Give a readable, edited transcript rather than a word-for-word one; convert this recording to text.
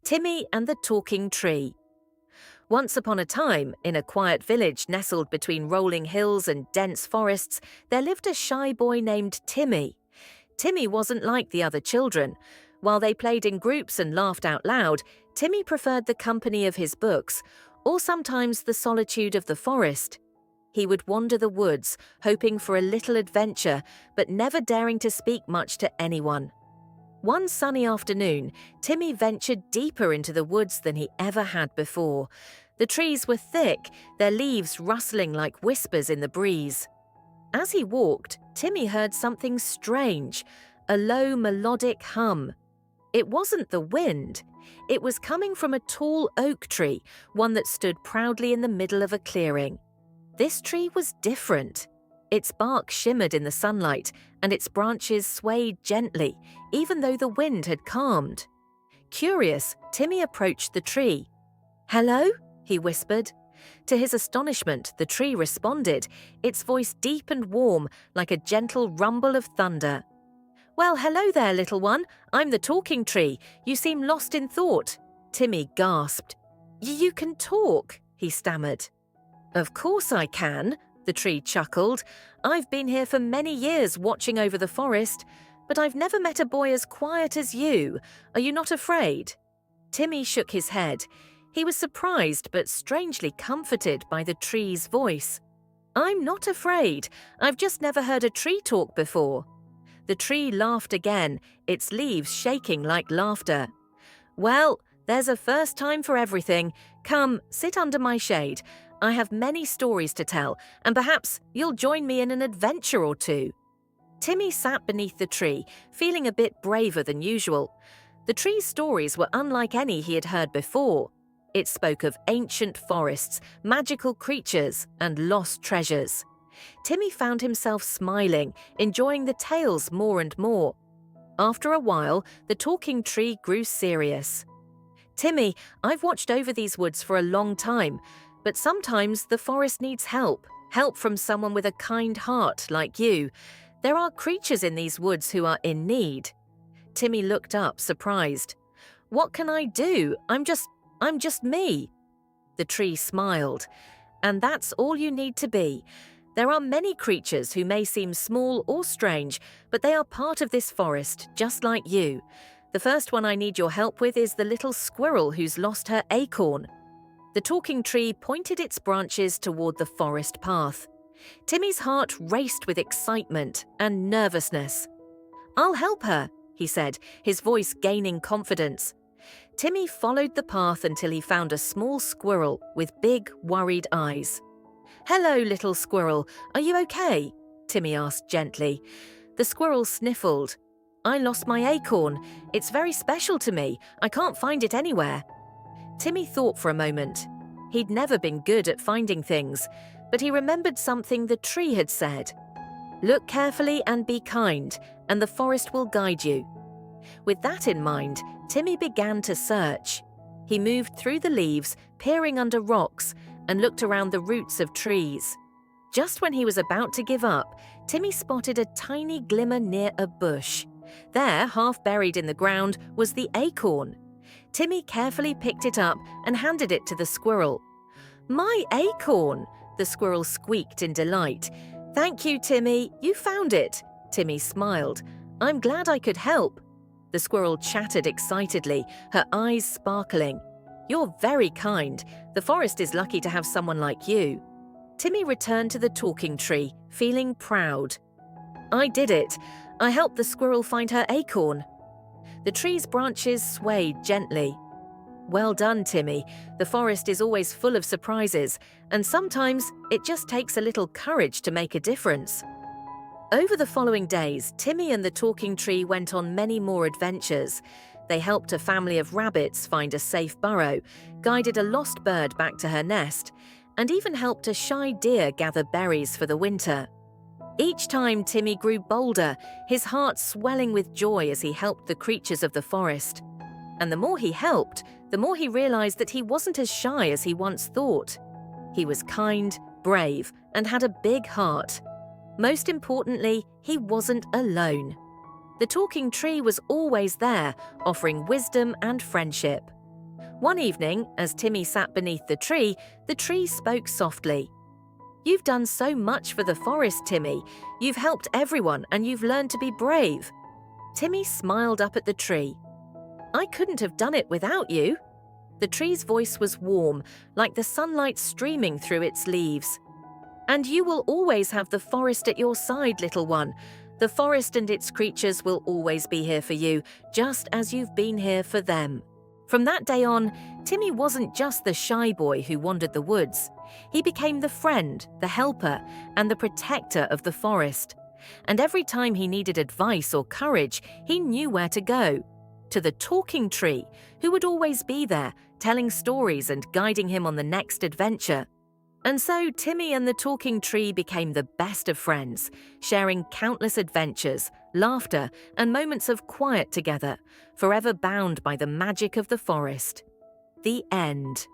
Timmy and the Talking Tree. Once upon a time, in a quiet village nestled between rolling hills and dense forests, there lived a shy boy named Timmy. Timmy wasn't like the other children. While they played in groups and laughed out loud, Timmy preferred the company of his books, or sometimes the solitude of the forest. He would wander the woods, hoping for a little adventure, but never daring to speak much to anyone. One sunny afternoon, Timmy ventured deeper into the woods than he ever had before. The trees were thick, their leaves rustling like whispers in the breeze. As he walked, Timmy heard something strange, a low melodic hum. It wasn't the wind. It was coming from a tall oak tree, one that stood proudly in the middle of a clearing. This tree was different. Its bark shimmered in the sunlight, and its branches swayed gently, even though the wind had calmed. Curious, Timmy approached the tree. "Hello?" he whispered. To his astonishment, the tree responded, its voice deep and warm, like a gentle rumble of thunder. "Well, hello there, little one. I'm the Talking Tree. You seem lost in thought." Timmy gasped. You can talk," he stammered. "Of course I can," the tree chuckled. "I've been here for many years watching over the forest, but I've never met a boy as quiet as you. Are you not afraid?" Timmy shook his head. He was surprised but strangely comforted by the tree's voice. "I'm not afraid. I've just never heard a tree talk before." The tree laughed again, its leaves shaking like laughter. "Well, there's a first time for everything. Come, sit under my shade. I have many stories to tell, and perhaps you'll join me in an adventure or two." Timmy sat beneath the tree, feeling a bit braver than usual. The tree's stories were unlike any he had heard before. It spoke of ancient forests, magical creatures, and lost treasures. Timmy found himself smiling, enjoying the tales more and more. After a while, the Talking Tree grew serious. "Timmy, I've watched over these woods for a long time, but sometimes the forest needs help from someone with a kind heart like you. There are creatures in these woods who are in need." Timmy looked up, surprised. "What can I do? I'm just me." The tree smiled. "And that's all you need to be. There are many creatures who may seem small or strange, but they are part of this forest, just like you. The first one I need your help with is the little squirrel who's lost her acorn." The Talking Tree pointed its branches toward the forest path. Timmy's heart raced with excitement and nervousness. "I'll help her," he said, his voice gaining confidence. Timmy followed the path until he found a small squirrel with big, worried eyes. "Hello, little squirrel. Are you okay?" Timmy asked gently. The squirrel sniffled. "I lost my acorn. It's very special to me. I can't find it anywhere." Timmy thought for a moment. He'd never been good at finding things, but he remembered something the tree had said. "Look carefully and be kind, and the forest will guide you." With that in mind, Timmy began to search. He moved through the leaves, peering under rocks, and looked around the roots of trees. Just when he was about to give up, Timmy spotted a tiny glimmer near a bush. There, half buried in the ground, was the acorn. Timmy carefully picked it up and handed it to the squirrel. "My acorn!" the squirrel squeaked in delight. "Thank you, Timmy. You found it." Timmy smiled. "I'm glad I could help." The squirrel chattered excitedly, her eyes sparkling. "You're very kind. The forest is lucky to have someone like you." Timmy returned to the Talking Tree, feeling proud. "I did it. I helped the squirrel find her acorn." The tree's branches swayed gently. "Well done, Timmy. The forest is always full of surprises, and sometimes it just takes a little courage to make a difference." Over the following days, Timmy and the Talking Tree went on many more adventures. They helped a family of rabbits find a safe burrow, guided a lost bird back to her nest, and even helped a shy deer gather berries for the winter. Each time Timmy grew bolder, his heart swelling with joy as he helped the creatures of the forest. And the more he helped, the more he realized that he wasn't as shy as he once thought. He was kind, brave, and had a big heart. Most importantly, he wasn't alone. The Talking Tree was always there, offering wisdom and friendship. One evening, as Timmy sat beneath the tree spoke softly. "You've done so much for the forest, Timmy. You've helped everyone and you've learned to be brave." Timmy smiled up at the tree. "I couldn't have done it without you." The tree's voice was warm, like the sunlight streaming through its leaves. "And you will always have the forest at your side, little one. The forest and its creatures will always be here for you, just as you've been here for them." From that day on, Timmy wasn't just the shy boy who wandered the woods. He became the friend, the helper, and the protector of the forest. And every time he needed advice or courage, he knew where to go. To the talking tree, who would always be there, telling stories and guiding him on the next adventure. And so Timmy and the talking tree became the best of friends, sharing countless adventures, laughter, and moments of quiet together, forever bound by the magic of the forest. The end.